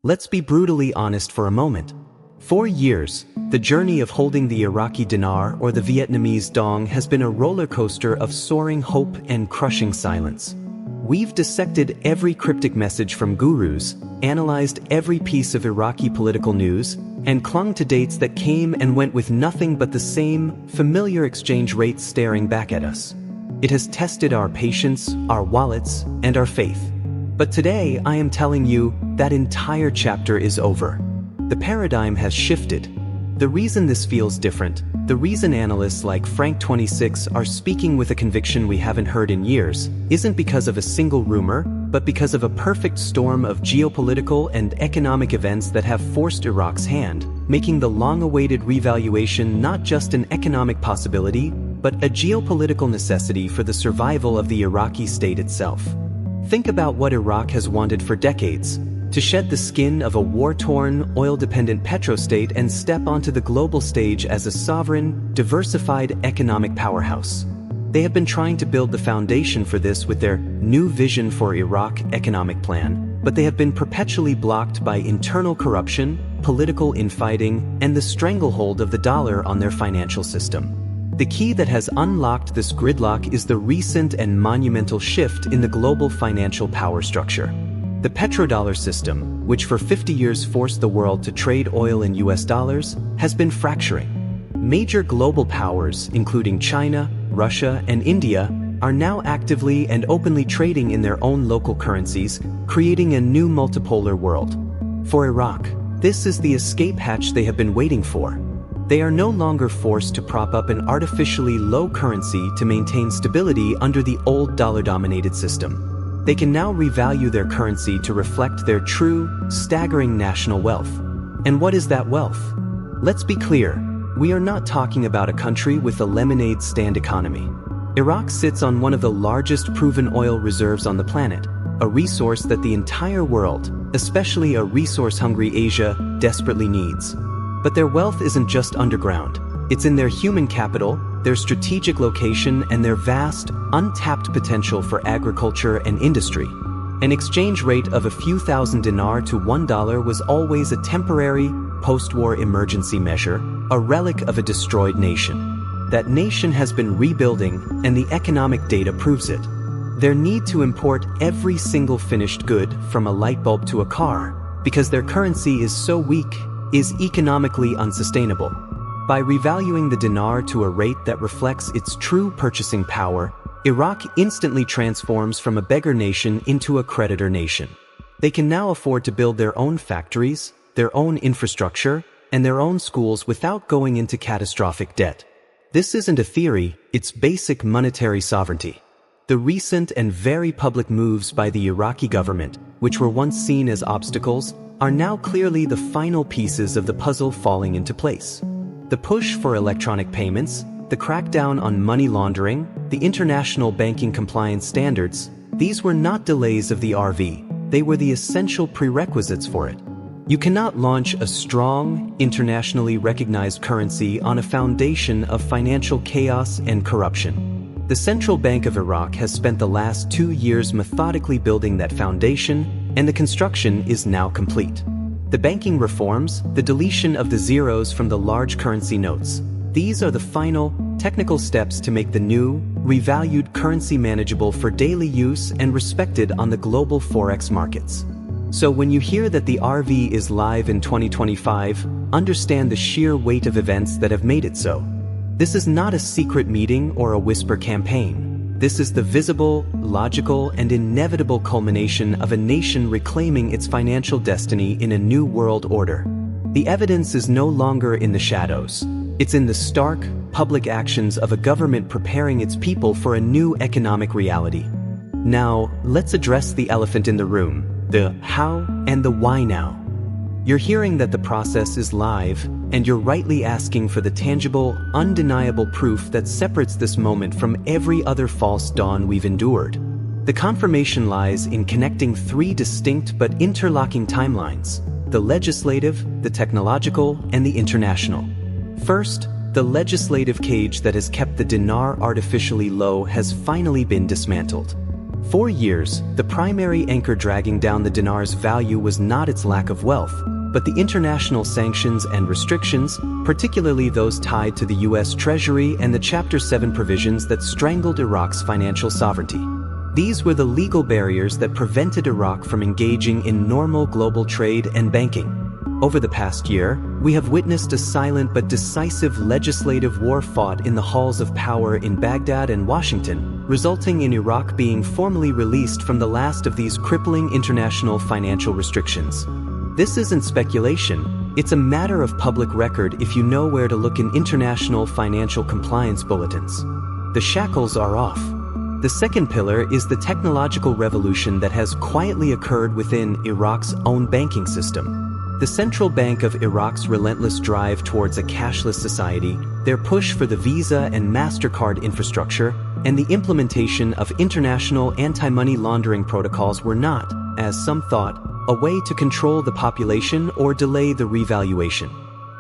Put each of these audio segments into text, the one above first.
Let's be brutally honest for a moment. For years, the journey of holding the Iraqi dinar or the Vietnamese dong has been a roller coaster of soaring hope and crushing silence. We've dissected every cryptic message from gurus, analyzed every piece of Iraqi political news, and clung to dates that came and went with nothing but the same, familiar exchange rates staring back at us. It has tested our patience, our wallets, and our faith. But today, I am telling you, that entire chapter is over. The paradigm has shifted. The reason this feels different, the reason analysts like Frank26 are speaking with a conviction we haven't heard in years, isn't because of a single rumor, but because of a perfect storm of geopolitical and economic events that have forced Iraq's hand, making the long-awaited revaluation not just an economic possibility, but a geopolitical necessity for the survival of the Iraqi state itself. Think about what Iraq has wanted for decades: to shed the skin of a war-torn, oil-dependent petrostate and step onto the global stage as a sovereign, diversified economic powerhouse. They have been trying to build the foundation for this with their New Vision for Iraq economic plan, but they have been perpetually blocked by internal corruption, political infighting, and the stranglehold of the dollar on their financial system. The key that has unlocked this gridlock is the recent and monumental shift in the global financial power structure. The petrodollar system, which for 50 years forced the world to trade oil in US dollars, has been fracturing. Major global powers, including China, Russia, and India, are now actively and openly trading in their own local currencies, creating a new multipolar world. For Iraq, this is the escape hatch they have been waiting for. They are no longer forced to prop up an artificially low currency to maintain stability under the old dollar-dominated system. They can now revalue their currency to reflect their true, staggering national wealth. And what is that wealth? Let's be clear, we are not talking about a country with a lemonade stand economy. Iraq sits on one of the largest proven oil reserves on the planet, a resource that the entire world, especially a resource-hungry Asia, desperately needs. But their wealth isn't just underground. It's in their human capital, their strategic location, and their vast, untapped potential for agriculture and industry. An exchange rate of a few thousand dinar to $1 was always a temporary, post-war emergency measure, a relic of a destroyed nation. That nation has been rebuilding, and the economic data proves it. Their need to import every single finished good, from a light bulb to a car, because their currency is so weak, is economically unsustainable. By revaluing the dinar to a rate that reflects its true purchasing power, Iraq instantly transforms from a beggar nation into a creditor nation. They can now afford to build their own factories, their own infrastructure, and their own schools without going into catastrophic debt. This isn't a theory, it's basic monetary sovereignty. The recent and very public moves by the Iraqi government, which were once seen as obstacles, are now clearly the final pieces of the puzzle falling into place. The push for electronic payments, the crackdown on money laundering, the international banking compliance standards, these were not delays of the RV, they were the essential prerequisites for it. You cannot launch a strong, internationally recognized currency on a foundation of financial chaos and corruption. The Central Bank of Iraq has spent the last 2 years methodically building that foundation, and the construction is now complete. The banking reforms, the deletion of the zeros from the large currency notes, these are the final, technical steps to make the new, revalued currency manageable for daily use and respected on the global forex markets. So when you hear that the RV is live in 2025, understand the sheer weight of events that have made it so. This is not a secret meeting or a whisper campaign. This is the visible, logical, and inevitable culmination of a nation reclaiming its financial destiny in a new world order. The evidence is no longer in the shadows. It's in the stark, public actions of a government preparing its people for a new economic reality. Now, let's address the elephant in the room, the how and the why now. You're hearing that the process is live, and you're rightly asking for the tangible, undeniable proof that separates this moment from every other false dawn we've endured. The confirmation lies in connecting 3 distinct but interlocking timelines: the legislative, the technological, and the international. First, the legislative cage that has kept the dinar artificially low has finally been dismantled. For years, the primary anchor dragging down the dinar's value was not its lack of wealth, but the international sanctions and restrictions, particularly those tied to the US Treasury and the Chapter 7 provisions that strangled Iraq's financial sovereignty. These were the legal barriers that prevented Iraq from engaging in normal global trade and banking. Over the past year, we have witnessed a silent but decisive legislative war fought in the halls of power in Baghdad and Washington, resulting in Iraq being formally released from the last of these crippling international financial restrictions. This isn't speculation, it's a matter of public record if you know where to look in international financial compliance bulletins. The shackles are off. The second pillar is the technological revolution that has quietly occurred within Iraq's own banking system. The Central Bank of Iraq's relentless drive towards a cashless society, their push for the Visa and MasterCard infrastructure, and the implementation of international anti-money laundering protocols were not, as some thought, a way to control the population or delay the revaluation.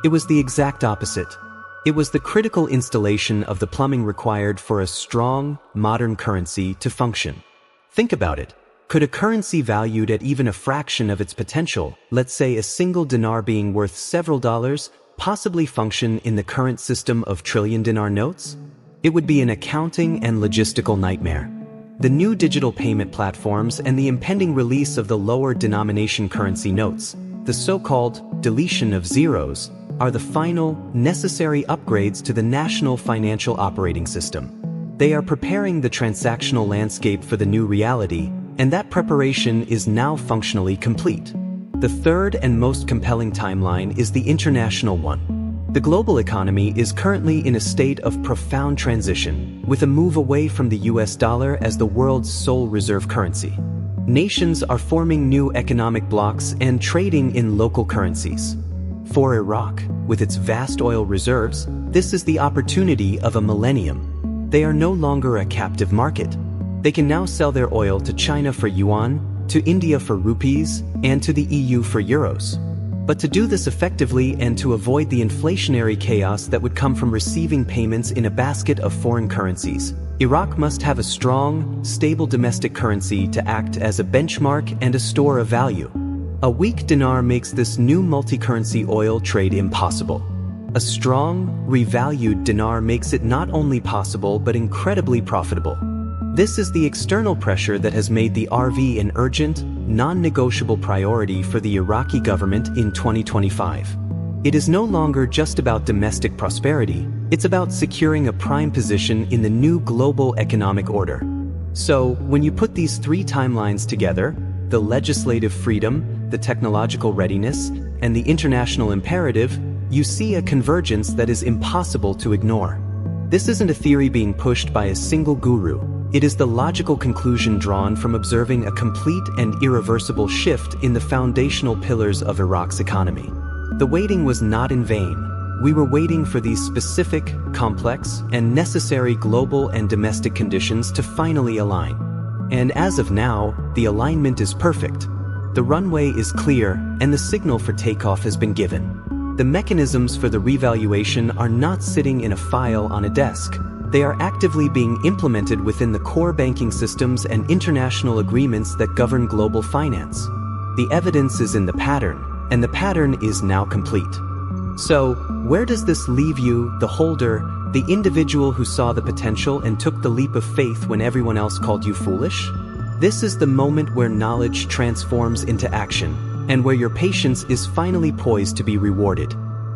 It was the exact opposite. It was the critical installation of the plumbing required for a strong, modern currency to function. Think about it. Could a currency valued at even a fraction of its potential, let's say a single dinar being worth several dollars, possibly function in the current system of trillion-dinar notes? It would be an accounting and logistical nightmare. The new digital payment platforms and the impending release of the lower denomination currency notes, the so-called deletion of zeros, are the final, necessary upgrades to the national financial operating system. They are preparing the transactional landscape for the new reality, and that preparation is now functionally complete. The third and most compelling timeline is the international one. The global economy is currently in a state of profound transition, with a move away from the US dollar as the world's sole reserve currency. Nations are forming new economic blocs and trading in local currencies. For Iraq, with its vast oil reserves, this is the opportunity of a millennium. They are no longer a captive market. They can now sell their oil to China for yuan, to India for rupees, and to the EU for euros. But to do this effectively and to avoid the inflationary chaos that would come from receiving payments in a basket of foreign currencies, Iraq must have a strong, stable domestic currency to act as a benchmark and a store of value. A weak dinar makes this new multi-currency oil trade impossible. A strong, revalued dinar makes it not only possible but incredibly profitable. This is the external pressure that has made the RV an urgent, non-negotiable priority for the Iraqi government in 2025. It is no longer just about domestic prosperity, it's about securing a prime position in the new global economic order. So, when you put these three timelines together, the legislative freedom, the technological readiness, and the international imperative, you see a convergence that is impossible to ignore. This isn't a theory being pushed by a single guru. It is the logical conclusion drawn from observing a complete and irreversible shift in the foundational pillars of Iraq's economy. The waiting was not in vain. We were waiting for these specific, complex, and necessary global and domestic conditions to finally align. And as of now, the alignment is perfect. The runway is clear, and the signal for takeoff has been given. The mechanisms for the revaluation are not sitting in a file on a desk. They are actively being implemented within the core banking systems and international agreements that govern global finance. The evidence is in the pattern, and the pattern is now complete. So, where does this leave you, the holder, the individual who saw the potential and took the leap of faith when everyone else called you foolish? This is the moment where knowledge transforms into action, and where your patience is finally poised to be rewarded.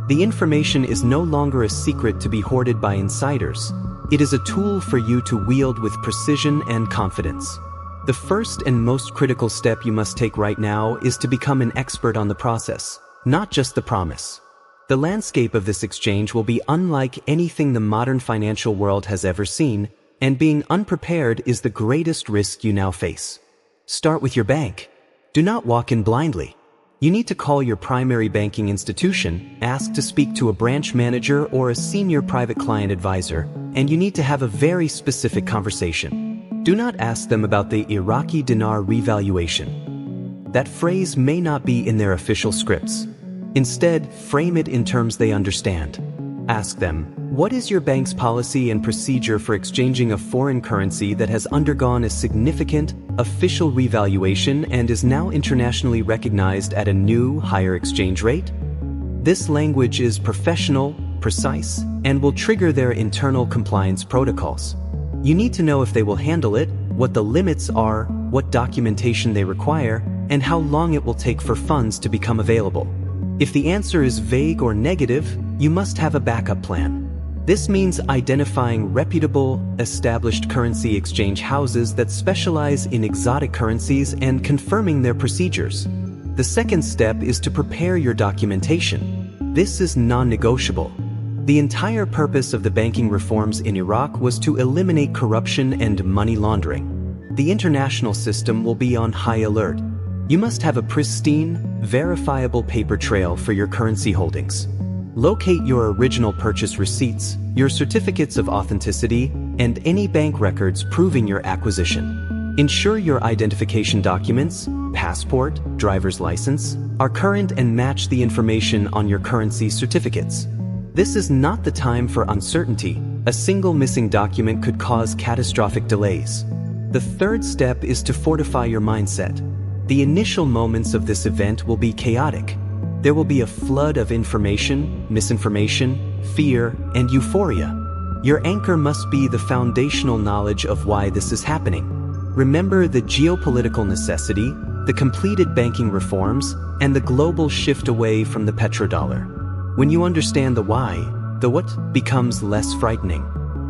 The information is no longer a secret to be hoarded by insiders. It is a tool for you to wield with precision and confidence. The first and most critical step you must take right now is to become an expert on the process, not just the promise. The landscape of this exchange will be unlike anything the modern financial world has ever seen, and being unprepared is the greatest risk you now face. Start with your bank. Do not walk in blindly. You need to call your primary banking institution, ask to speak to a branch manager or a senior private client advisor, and you need to have a very specific conversation. Do not ask them about the Iraqi dinar revaluation. That phrase may not be in their official scripts. Instead, frame it in terms they understand. Ask them, what is your bank's policy and procedure for exchanging a foreign currency that has undergone a significant, official revaluation and is now internationally recognized at a new, higher exchange rate? This language is professional, precise, and will trigger their internal compliance protocols. You need to know if they will handle it, what the limits are, what documentation they require, and how long it will take for funds to become available. If the answer is vague or negative, you must have a backup plan. This means identifying reputable, established currency exchange houses that specialize in exotic currencies and confirming their procedures. The second step is to prepare your documentation. This is non-negotiable. The entire purpose of the banking reforms in Iraq was to eliminate corruption and money laundering. The international system will be on high alert. You must have a pristine, verifiable paper trail for your currency holdings. Locate your original purchase receipts, your certificates of authenticity, and any bank records proving your acquisition. Ensure your identification documents, passport, driver's license, are current and match the information on your currency certificates. This is not the time for uncertainty. A single missing document could cause catastrophic delays. The third step is to fortify your mindset. The initial moments of this event will be chaotic. There will be a flood of information, misinformation, fear, and euphoria. Your anchor must be the foundational knowledge of why this is happening. Remember the geopolitical necessity, the completed banking reforms, and the global shift away from the petrodollar. When you understand the why, the what becomes less frightening.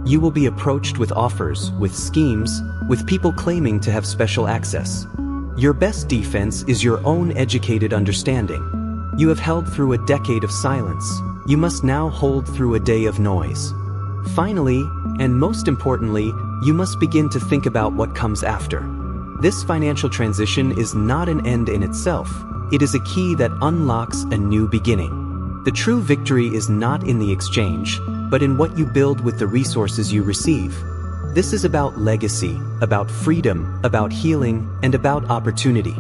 You will be approached with offers, with schemes, with people claiming to have special access. Your best defense is your own educated understanding. You have held through a decade of silence. You must now hold through a day of noise. Finally, and most importantly, you must begin to think about what comes after. This financial transition is not an end in itself. It is a key that unlocks a new beginning. The true victory is not in the exchange, but in what you build with the resources you receive. This is about legacy, about freedom, about healing, and about opportunity.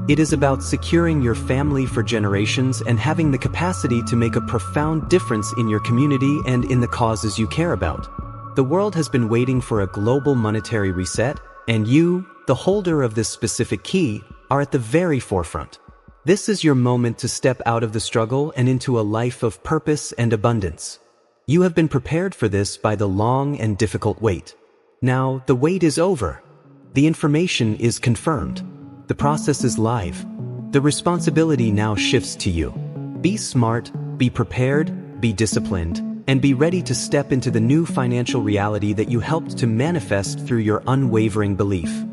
It is about securing your family for generations and having the capacity to make a profound difference in your community and in the causes you care about. The world has been waiting for a global monetary reset, and you, the holder of this specific key, are at the very forefront. This is your moment to step out of the struggle and into a life of purpose and abundance. You have been prepared for this by the long and difficult wait. Now, the wait is over. The information is confirmed. The process is live. The responsibility now shifts to you. Be smart, be prepared, be disciplined, and be ready to step into the new financial reality that you helped to manifest through your unwavering belief.